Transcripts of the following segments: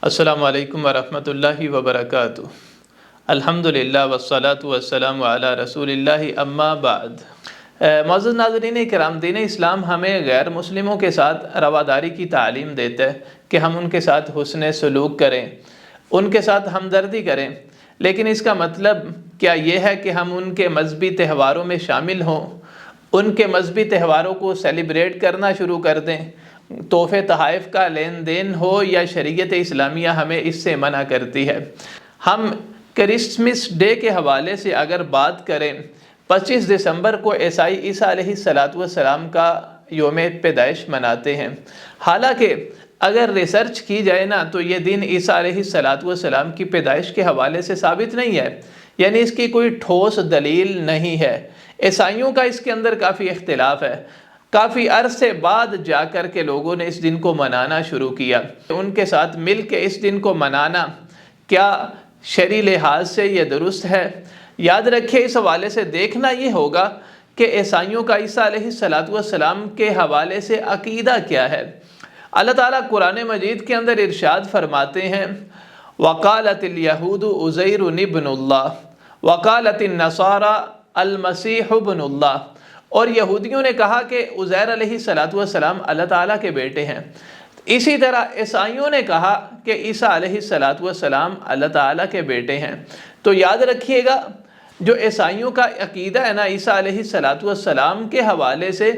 अस्सलामु अलैकुम वरहमतुल्लाहि वबरकातुहू। अल्हम्दुलिल्लाह वस्सलातु वस्सलामु अला रसूलिल्लाहि अम्मा बाद। मौजूद नाज़रीन किराम, दीन इस्लाम हमें गैर मुस्लिमों के साथ रवादारी की तालीम देता है कि हम उनके साथ हुस्न सलूक करें, उनके साथ हमदर्दी करें। लेकिन इसका मतलब क्या ये है कि हम उनके मजहबी त्यौहारों में शामिल हों, उनके मजहबी त्यौहारों को सेलिब्रेट करना शुरू कर दें? तोहफ़े तहाइफ का लेन देन हो या शरीयत इस्लामिया हमें इससे मना करती है। हम क्रिसमस डे के हवाले से अगर बात करें, 25 दिसंबर को ईसाई ईसा अलैहिस्सलाम का योम पैदाइश मनाते हैं। हालांकि अगर रिसर्च की जाए ना तो ये दिन ईसा अलैहिस्सलाम की पैदाइश के हवाले से साबित नहीं है, यानी इसकी कोई ठोस दलील नहीं है। ईसाइयों का इसके अंदर काफ़ी इख्तिलाफ है। काफ़ी अरसे बाद जाकर के लोगों ने इस दिन को मनाना शुरू किया। उनके साथ मिल के इस दिन को मनाना क्या शरई लिहाज से ये दुरुस्त है? याद रखिए, इस हवाले से देखना ये होगा कि ईसाइयों का ईसा अलैहिस्सलाम के हवाले से अकीदा क्या है। अल्लाह ताला कुरान मजीद के अंदर इरशाद फरमाते हैं, वक़ालतिल यहूदु उज़ैर इब्नुल्लाह वक़ालतिन नसारा अल मसीह इब्नुल्लाह। और यहूदियों ने कहा कि उज़ैर अलैहिस्सलाम अल्लाह ताला के बेटे हैं। इसी तरह ईसाइयों ने कहा कि ईसा अलैहिस्सलाम अल्लाह ताला के बेटे हैं। तो याद रखिएगा, जो ईसाइयों का अकीदा है ना ईसा अलैहिस्सलाम के हवाले से,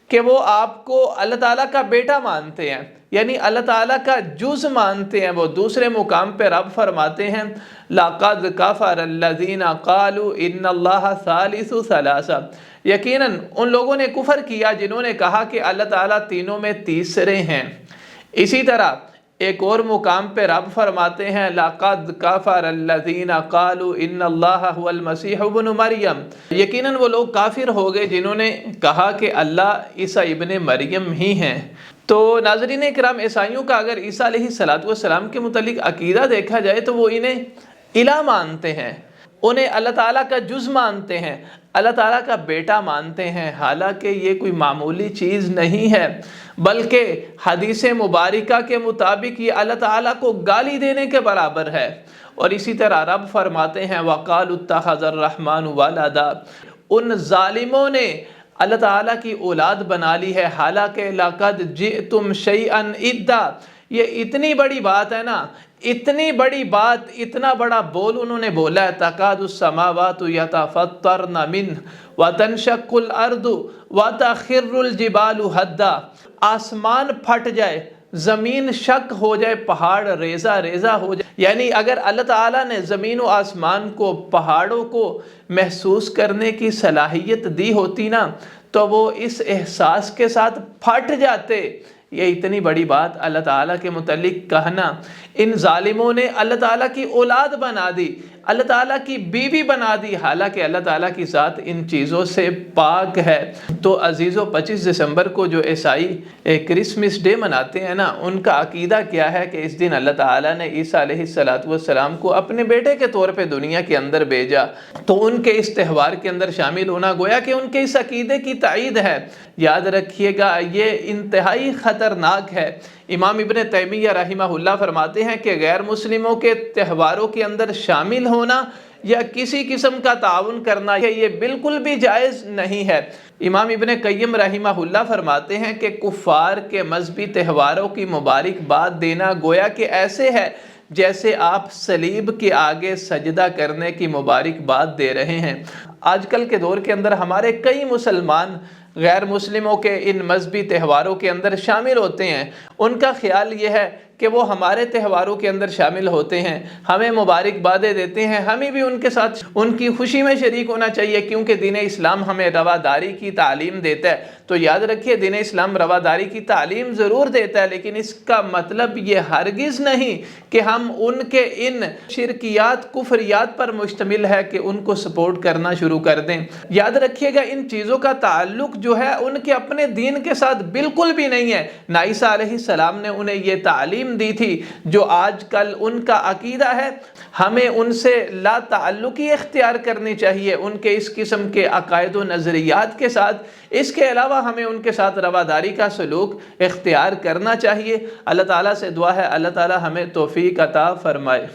कि वो आपको अल्लाह ताला का बेटा मानते हैं, यानी अल्लाह ताला का जुज़ मानते हैं। वो दूसरे मुकाम पे रब फरमाते हैं, लक़द कफ़रल्लज़ीना क़ालू इन्नल्लाहा सालिसु सलासा। यकीनन उन लोगों ने कुफर किया जिन्होंने कहा कि अल्लाह ताला तीनों में तीसरे हैं। इसी तरह एक और मुकाम पे रब फरमाते हैं, लक़द कफ़रल्लज़ीना क़ालू इन्नल्लाहा हुवल मसीह इब्नु मरियम। यकीनन वो लोग काफिर हो गए जिन्होंने कहा कि अल्लाह ईसा इब्ने मरियम ही हैं। तो नाज़रीन इकराम, ईसाइयों का अगर ईसा अलैहिस्सलाम के मुतालिक अकीदा देखा जाए तो वो इन्हें इला मानते हैं, उन्हें अल्लाह ताला का जुज़ मानते हैं, अल्लाह ताला का बेटा मानते हैं। हालांकि ये कोई मामूली चीज़ नहीं है, बल्कि हदीस मुबारका के मुताबिक ये अल्लाह ताला को गाली देने के बराबर है। और इसी तरह रब फरमाते हैं, वक़ालू इत्तख़ज़र रहमानु वलदा। उन जालिमों ने अल्लाह ताला की औलाद बना ली है। हालांकि लक़द जिअतुम शैअन इद्दा, ये इतनी बड़ी बात है ना, इतनी बड़ी बात, इतना बड़ा बोल उन्होंने बोला है, तकादुस समावातु यतफ़त्तरन मिन्हु व तनशक्कुल अर्दु व तख़िर्रुल जिबालु हद्दा। आसमान फट जाए, ज़मीन शक हो जाए, पहाड़ रेज़ा रेज़ा हो जाए। यानी अगर अल्लाह ताला ने ज़मीन व आसमान को, पहाड़ों को महसूस करने की सलाहियत दी होती ना, तो वो इस एहसास के साथ फट जाते। ये इतनी बड़ी बात अल्लाह ताला के मुतालिक कहना, इन जालिमों ने अल्लाह ताला की औलाद बना दी, अल्लाह ताला की बीवी बना दी, हालांकि अल्लाह ताला की ज़ात इन चीज़ों से पाक है। तो अजीज़ों, 25 दिसंबर को जो ईसाई क्रिसमस डे मनाते हैं ना, उनका अकीदा क्या है कि इस दिन अल्लाह ताला ने ईसा अलैहिस्सलाम को अपने बेटे के तौर पे दुनिया के अंदर भेजा। तो उनके इस त्यौहार के अंदर शामिल होना गोया कि उनके इस अकीदे की तायीद है। याद रखिएगा, ये इंतहाई ख़तरनाक है। इमाम इब्न तैमिया रहमहुल्लाह फरमाते हैं कि गैर मुस्लिमों के त्यौहारों के अंदर शामिल होना या किसी किस्म का ताउन करना ये बिल्कुल भी जायज़ नहीं है। इमाम इब्न क़य्यिम रहमहुल्लाह फरमाते हैं कि कुफ़ार के मजहबी त्यौहारों की मुबारकबाद देना गोया कि ऐसे है जैसे आप सलीब के आगे सजदा करने की मुबारकबाद दे रहे हैं। आजकल के दौर के अंदर हमारे कई मुसलमान गैर मुस्लिमों के इन मजहबी त्यौहारों के अंदर शामिल होते हैं। उनका ख्याल ये है कि वो हमारे त्यौहारों के अंदर शामिल होते हैं, हमें मुबारकबादें देते हैं, हमें भी उनके साथ उनकी खुशी में शरीक होना चाहिए, क्योंकि दीन इस्लाम हमें रवादारी की तालीम देता है। तो याद रखिए, दीन इस्लाम रवादारी की तालीम ज़रूर देता है, लेकिन इसका मतलब ये हरगिज़ नहीं कि हम उनके इन शिरकियात कुफरियात पर मुश्तमिल है कि उनको सपोर्ट करना शुरू कर दें। याद रखिएगा, इन चीज़ों का ताल्लुक जो है उनके अपने दीन के साथ बिल्कुल भी नहीं है। ना ईसा अलैहिस्सलाम ने उन्हें ये तालीम تعلیم دی تھی جو آج کل ان کا عقیدہ ہے، ہمیں ان سے لا تعلقی اختیار کرنی چاہیے ان کے اس قسم کے عقائد و نظریات کے ساتھ۔ اس کے علاوہ ہمیں ان کے ساتھ رواداری کا سلوک اختیار کرنا چاہیے۔ اللہ تعالیٰ سے دعا ہے اللہ تعالیٰ ہمیں توفیق عطا فرمائے۔